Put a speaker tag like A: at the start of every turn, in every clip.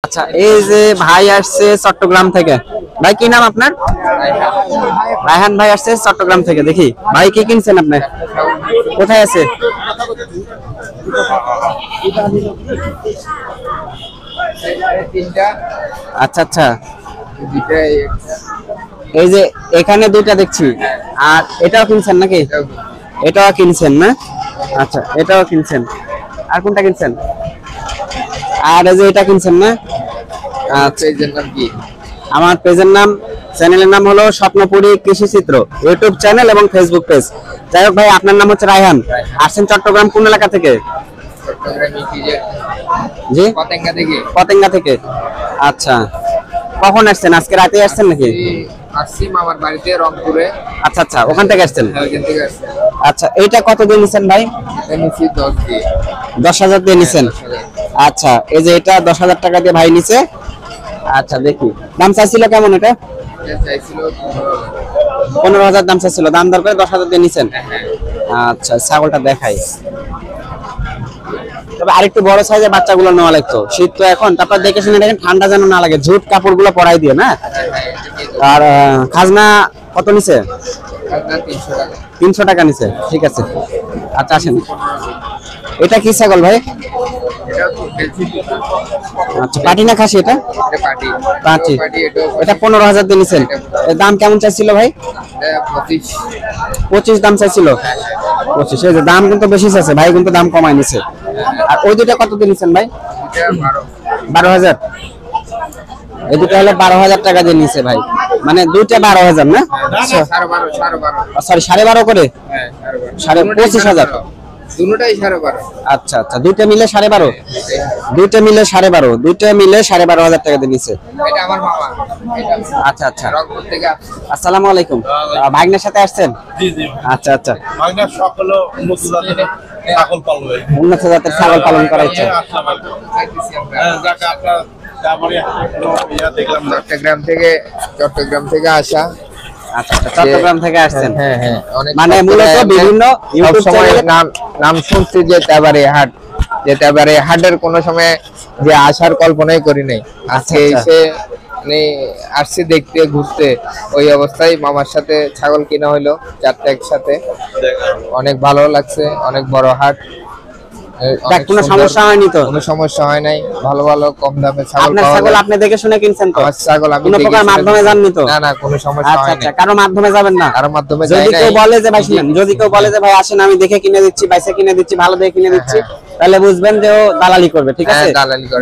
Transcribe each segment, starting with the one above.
A: আচ্ছা, এই যে ভাই আসছে চট্টগ্রাম থেকে। ভাই কি নাম আপনার? রায়হান ভাই আসছে চট্টগ্রাম থেকে। দেখি ভাই কি কিনছেন আপনি? কোথায় আছে? আচ্ছা আচ্ছা, এই যে এখানে দুইটা দেখছি, আর এটাও কিনছেন নাকি? এটাও কিনছেন না? আচ্ছা, এটাও কিনছেন। আর কোনটা কিনছেন? আর এই যে এটা কিনছেন না? আচ্ছা, আমার পেজের নাম, চ্যানেলের নাম হলো স্বপ্নপুরী কৃষি চিত্র, ইউটিউব চ্যানেল এবং ফেসবুক পেজ। যাই হোক ভাই, আপনার নাম হচ্ছে রায়হান, আসছেন চট্টগ্রাম কোন এলাকা থেকে? জি, পতেঙ্গা থেকে। আচ্ছা, কখন আসছেন? আজকে রাতে আসছেন নাকি?
B: আসছি মামার বাড়িতে রংপুরে।
A: আচ্ছা আচ্ছা, ওখান থেকে আসছেন। আচ্ছা, এইটা কত দিয়ে নিছেন ভাই? 10,000 দিয়ে নিছেন। আচ্ছা, এই যে এটা 10,000 টাকা দিয়ে ভাই নিছে। আচ্ছা, দেখি দাম চাইছিল কেমন? এটা 15,000 দাম চাইছিল, দাম দর করে 10,000 দিয়ে নিছেন। আচ্ছা, ছাগলটা দেখাই। তবে আরেকটু বড় সাইজের বাচ্চাগুলো নেওয়া লাগতো, শীত তো এখন। তারপর দেখে শুনে দেখেন, ঠান্ডা যেন না লাগে, ঝুট কাপড়গুলো পরাই দিয়ে না। আর খাজনা কত নিছে? 300 টাকা নিছে। ঠিক আছে, আচ্ছা আসেন। এটা কি ছাগল ভাই? আচ্ছা, পাটি না খাসি? এটা পাটি। এটা 15,000 দিয়ে নিছেন। এর দাম কেমন চাইছিল ভাই? 25 দাম চাইছিল। 25, এই যে দাম কিন্তু বেশি চাইছে ভাই, কিন্তু দাম কমাই নিছে। আর ওই দুইটা কত দিয়ে নিছেন ভাই? 12,000। এই দুটো হলো 12,000 টাকা দিয়ে নিছে ভাই, মানে দুইটা 12,000 না? সরি, 12.5 করে, 25,000। আচ্ছা আচ্ছা, দুইটা মিলে 12.5, দুইটা মিলে 12.5, দুইটা মিলে 12,500 টাকা দিয়ে নিছে। আচ্ছা আচ্ছা, আসসালামু আলাইকুম। ভাগ্নের সাথে আসছেন? আচ্ছা আচ্ছা, উন্নত জাতের ছাগল পালন করা ইচ্ছা।
B: চট্টগ্রাম থেকে আসা।
A: আচ্ছা, চট্টগ্রাম থেকে আসছেন।
B: হ্যাঁ হ্যাঁ,
A: মানে মূলত বিভিন্ন ইউটিউব চ্যানেলে
B: নাম শুনছি যে তেবারে হাট, যে তেবারে হাটের কোনো সময় যে আসার কল্পনাই করি নাই। আজকে এসে মানে আসছি দেখতে, ঘুরতে। ওই অবস্থায় মামার সাথে ছাগল কিনা হইলো, 4টা একসাথে। অনেক ভালো লাগছে, অনেক বড় হাট।
A: কোনো সমস্যা হয়নি তো?
B: কোনো সমস্যা হয় নাই, ভালো ভালো কম দামে ছাগল।
A: আপনার ছাগল আপনি দেখে শুনে কিনছেন তো?
B: আমার ছাগল আমি
A: কোনো প্রকার মাধ্যমে যাননি তো?
B: না না, কোনো সমস্যা হয় না।
A: আচ্ছা, কারো মাধ্যমে যাবেন না?
B: কারো মাধ্যমে যাই
A: যদি
B: না।
A: কেউ বলে যে ভাই শুনেন, যদি কেউ বলে যে ভাই আসেন আমি দেখে কিনে দিচ্ছি, বাইসে কিনে দিচ্ছি, ভালো দেখে কিনে দিচ্ছি, তাহলে বুঝবেন যে ও দালালি করবে। ঠিক আছে,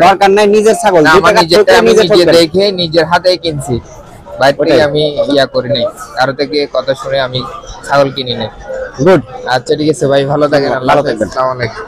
A: দরকার নাই, নিজের ছাগল
B: নিজে দেখে নিজের হাতে কিনছি, বাইরে আমি ইয়া করি নাই, কারো থেকে কথা শুনে আমি ছাগল কিনি নাই।
A: গুড,
B: আচ্ছা ঠিক আছে ভাই, ভালো থাকেন।
A: ভালো থাকবেন।
B: আসসালামু আলাইকুম।